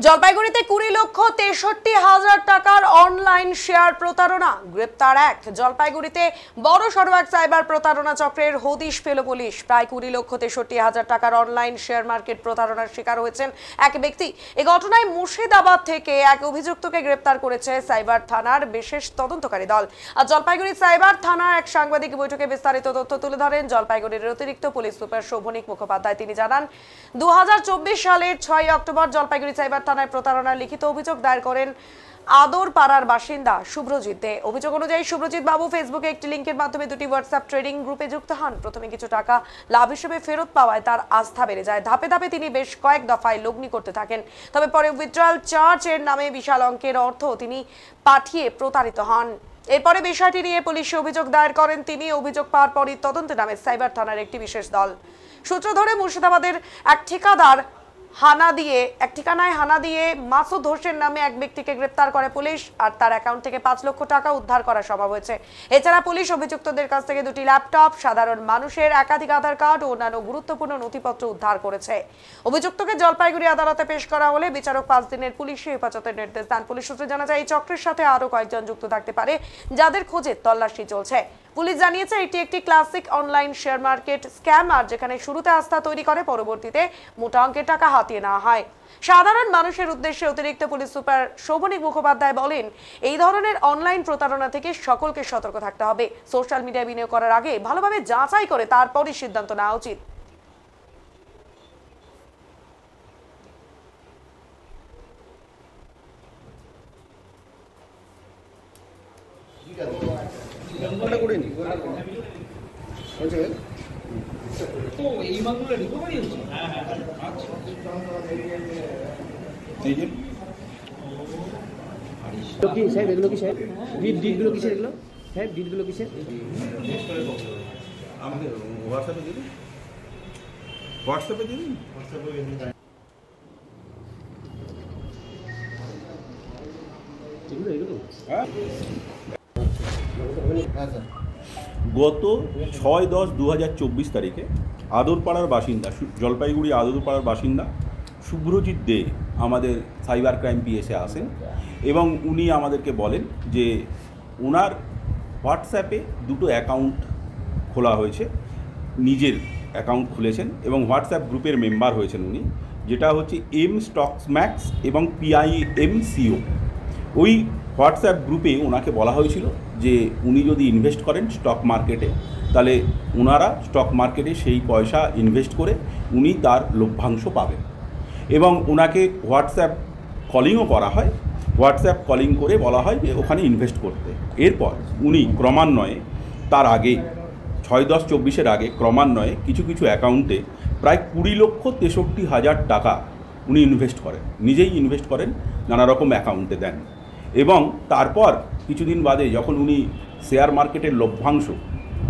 জলপাইগুড়িতে 20,63,000 টাকার online share প্রতারণা, গ্রেপ্তার এক। জলপাইগুড়িতে বড় সড়ো এক সাইবার প্রতারণা চক্রের হদিশ পেল পুলিশ। প্রায় 20,63,000 টাকার অনলাইন শেয়ার মার্কেট প্রতারণার শিকার হয়েছেন এক ব্যক্তি। এই ঘটনায় মুর্শিদাবাদ থেকে এক অভিযুক্তকে গ্রেপ্তার করেছে সাইবার থানার বিশেষ তদন্তকারী দল। আর জলপাইগুড়ি সাইবার থানার এক সাংবাদিক বৈঠকে বিস্তারিত তথ্য তুলে ধরেন জলপাইগুড়ির অতিরিক্ত পুলিশ সুপার শোভনিক মুখোপাধ্যায়। তিনি জানান, 2024 সালের 6 অক্টোবর জলপাইগুড়ি সাইবার থানায় প্রতারণার লিখিত অভিযোগ দায়ের করেন আদরপাড়ার বাসিন্দা শুভ্রজিৎ দে। অভিযোগ অনুযায়ী শুভ্রজিৎ বাবু ফেসবুকে একটি লিঙ্কের মাধ্যমে দুটি হোয়াটসঅ্যাপ ট্রেডিং গ্রুপে যুক্ত হন। প্রথমে কিছু টাকা লাভ হিসেবে ফেরত পাওয়ায় তার আস্থা বেড়ে যায়। ধাপে ধাপে তিনি বেশ কয়েক দফায় লগ্নি করতে থাকেন। তবে পরে উইথড্রয়াল চার্জ এর নামে বিশাল অঙ্কের অর্থ তিনি পাঠিয়ে প্রতারিত হন। এরপরে বিষয়টি নিয়ে পুলিশে অভিযোগ দায়ের করেন তিনি। অভিযোগ পাওয়ার পরই তদন্তে নামে সাইবার থানার একটি বিশেষ দল। সূত্র ধরে মুর্শিদাবাদের এক ঠিকানায় হানা দিয়ে মাসুদ হোসেন নামে এক ব্যক্তিকে গ্রেপ্তার করে পুলিশ। আর তার অ্যাকাউন্ট থেকে 5 লক্ষ টাকা উদ্ধার করা সম্ভব হয়েছে। এছাড়া পুলিশ অভিযুক্তদের কাছ থেকে 2টি ল্যাপটপ, সাধারণ মানুষের একাধিক আধার কার্ড ও অন্যান্য গুরুত্বপূর্ণ নথিপত্র উদ্ধার করেছে। অভিযুক্তকে জলপাইগুড়ি আদালতে পেশ করা হলে বিচারক 5 দিনের পুলিশি হেফাজতের নির্দেশ দেন। পুলিশ সূত্রে জানা যায়, এই চক্রের সাথে আরো কয়েকজন যুক্ত থাকতে পারে, যাদের খোঁজে তল্লাশি চলছে। পুলিশ জানিয়েছে, এটি একটি classic online share market scam, আর যেখানে শুরুতে আস্থা তৈরি করে পরবর্তীতে মোটা অঙ্কের টাকা হাতিয়ে নেওয়া হয়। সাধারণ মানুষের উদ্দেশ্যে অতিরিক্ত পুলিশ সুপার শোভনিক মুখোপাধ্যায় বলেন, এই ধরনের অনলাইন প্রতারণা থেকে সকলকে সতর্ক থাকতে হবে। সোশ্যাল মিডিয়ায় বিনিয়োগ করার আগে ভালোভাবে যাচাই করে তারপরই সিদ্ধান্ত নেওয়া উচিত। এগুলো কিসের ডিটগুলো কিসের এগুলো সাহেব ডিটগুলো কিসের আমাকে হোয়াটসঅ্যাপে দিন গত 6/10/2024 তারিখে আদরপাড়ার বাসিন্দা, জলপাইগুড়ি আদরপাড়ার বাসিন্দা শুভ্রজিৎ দে আমাদের সাইবার ক্রাইম পিএসে আসেন এবং উনি আমাদেরকে বলেন যে ওনার হোয়াটসঅ্যাপে 2টো অ্যাকাউন্ট খোলা হয়েছে, নিজের অ্যাকাউন্ট খুলেছেন এবং হোয়াটসঅ্যাপ গ্রুপের মেম্বার হয়েছেন উনি, যেটা হচ্ছে এম স্টকস ম্যাক্স এবং PIMCO। ওই হোয়াটসঅ্যাপ গ্রুপে ওনাকে বলা হয়েছিল যে উনি যদি ইনভেস্ট করেন স্টক মার্কেটে, তাহলে ওনারা স্টক মার্কেটে সেই পয়সা ইনভেস্ট করে উনি তার লভ্যাংশ পাবেন এবং ওনাকে হোয়াটসঅ্যাপ কলিংও করা হয়। হোয়াটসঅ্যাপ কলিং করে বলা হয় যে ওখানে ইনভেস্ট করতে। এরপর উনি ক্রমান্বয়ে তার আগে 6/10/24 আগে ক্রমান্বয়ে কিছু কিছু অ্যাকাউন্টে প্রায় 20,63,000 টাকা উনি ইনভেস্ট করেন, নিজেই ইনভেস্ট করেন, নানা রকম অ্যাকাউন্টে দেন এবং তারপর কিছুদিন বাদে যখন উনি শেয়ার মার্কেটের লভ্যাংশ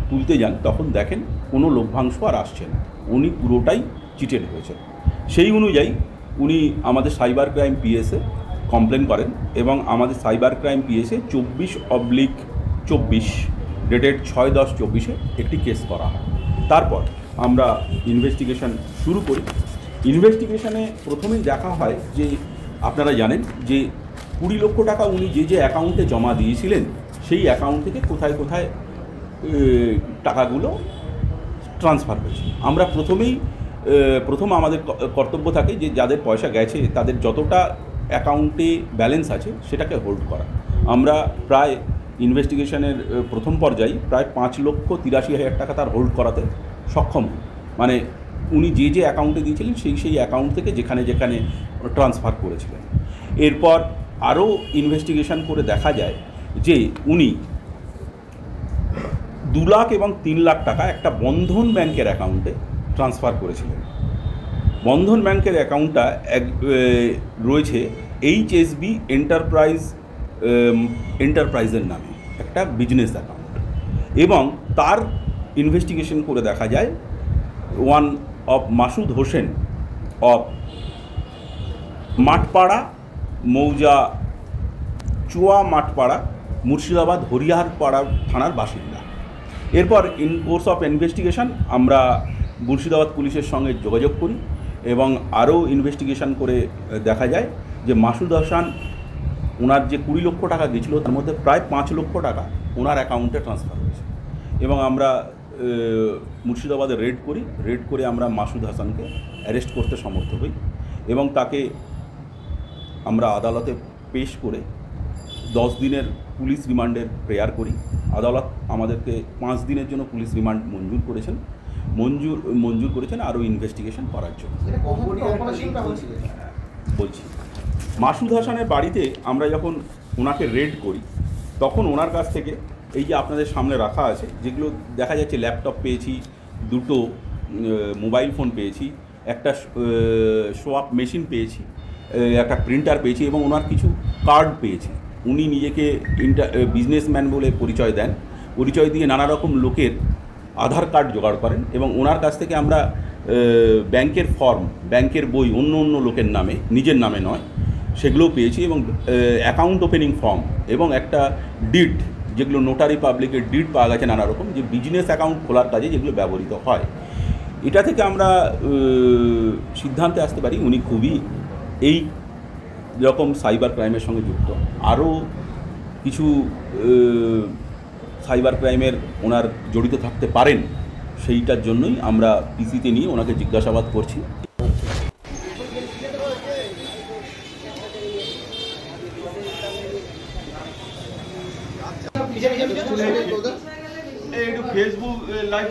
তুলতে যান তখন দেখেন কোনো লভ্যাংশ আর আসছে না, উনি পুরোটাই চিটেড হয়েছেন। সেই অনুযায়ী উনি আমাদের সাইবার ক্রাইম পিএসে কমপ্লেন করেন এবং আমাদের সাইবার ক্রাইম পিএসে 24/24 ডেটেড 6/10/24 একটি কেস করা হয়। তারপর আমরা ইনভেস্টিগেশন শুরু করি। ইনভেস্টিগেশনে প্রথমেই দেখা হয় যে আপনারা জানেন যে 20 লক্ষ টাকা উনি যে অ্যাকাউন্টে জমা দিয়েছিলেন সেই অ্যাকাউন্ট থেকে কোথায় কোথায় টাকাগুলো ট্রান্সফার হয়েছে। আমরা প্রথম আমাদের কর্তব্য থাকে যে যাদের পয়সা গেছে তাদের যতটা অ্যাকাউন্টে ব্যালেন্স আছে সেটাকে হোল্ড করা। আমরা প্রায় ইনভেস্টিগেশনের প্রথম পর্যায়ে প্রায় 5,83,000 টাকা তার হোল্ড করাতে সক্ষম, মানে উনি যে অ্যাকাউন্টে দিয়েছিলেন সেই অ্যাকাউন্ট থেকে যেখানে যেখানে ট্রান্সফার করেছিলেন। এরপর আরও ইনভেস্টিগেশন করে দেখা যায় যে উনি 2 লাখ এবং 3 লাখ টাকা একটা বন্ধন ব্যাংকের অ্যাকাউন্টে ট্রান্সফার করেছিলেন। বন্ধন ব্যাংকের অ্যাকাউন্টটা রয়েছে HSB এন্টারপ্রাইজের নামে, একটা বিজনেস অ্যাকাউন্ট, এবং তার ইনভেস্টিগেশন করে দেখা যায় one of Masud Hossain of Mathpara মৌজা চুয়া মাঠপাড়া মুর্শিদাবাদ হরিহরপাড়া থানার বাসিন্দা। এরপর ইন কোর্স অফ ইনভেস্টিগেশন আমরা মুর্শিদাবাদ পুলিশের সঙ্গে যোগাযোগ করি এবং আরও ইনভেস্টিগেশন করে দেখা যায় যে মাসুদ হাসান ওনার যে 20 লক্ষ টাকা গেছিলো তার মধ্যে প্রায় 5 লক্ষ টাকা ওনার অ্যাকাউন্টে ট্রান্সফার হয়েছে। এবং আমরা মুর্শিদাবাদে রেড করে আমরা মাসুদ হাসানকে অ্যারেস্ট করতে সমর্থ হই এবং তাকে আমরা আদালতে পেশ করে 10 দিনের পুলিশ রিমান্ডের প্রেয়ার করি। আদালত আমাদেরকে 5 দিনের জন্য পুলিশ রিমান্ড মঞ্জুর করেছেন আরও ইনভেস্টিগেশন করার জন্য। বলছি মাসুদ হাসানের বাড়িতে আমরা যখন ওনাকে রেড করি তখন ওনার কাছ থেকে এই যে আপনাদের সামনে রাখা আছে যেগুলো দেখা যাচ্ছে, ল্যাপটপ পেয়েছি, 2টো মোবাইল ফোন পেয়েছি, একটা সোয়াপ মেশিন পেয়েছি, একটা প্রিন্টার পেয়েছি এবং ওনার কিছু কার্ড পেয়েছি। উনি নিজেকে বিজনেসম্যান বলে পরিচয় দেন, পরিচয় দিয়ে নানা রকম লোকের আধার কার্ড জোগাড় করেন এবং ওনার কাছ থেকে আমরা ব্যাংকের ফর্ম, ব্যাংকের বই অন্য লোকের নামে, নিজের নামে নয়, সেগুলোও পেয়েছি এবং অ্যাকাউন্ট ওপেনিং ফর্ম এবং একটা ডিড, যেগুলো নোটারি পাবলিকের ডিড পাওয়া গেছে নানা রকম, যে বিজনেস অ্যাকাউন্ট খোলার কাজে যেগুলো ব্যবহৃত হয়। এটা থেকে আমরা সিদ্ধান্তে আসতে পারি উনি খুবই এই রকম সাইবার ক্রাইমের সঙ্গে যুক্ত। আরও কিছু সাইবার ক্রাইমের ওনার জড়িত থাকতে পারেন, সেইটার জন্যই আমরা পিসিতে নিয়ে ওনাকে জিজ্ঞাসাবাদ করছি। Facebook live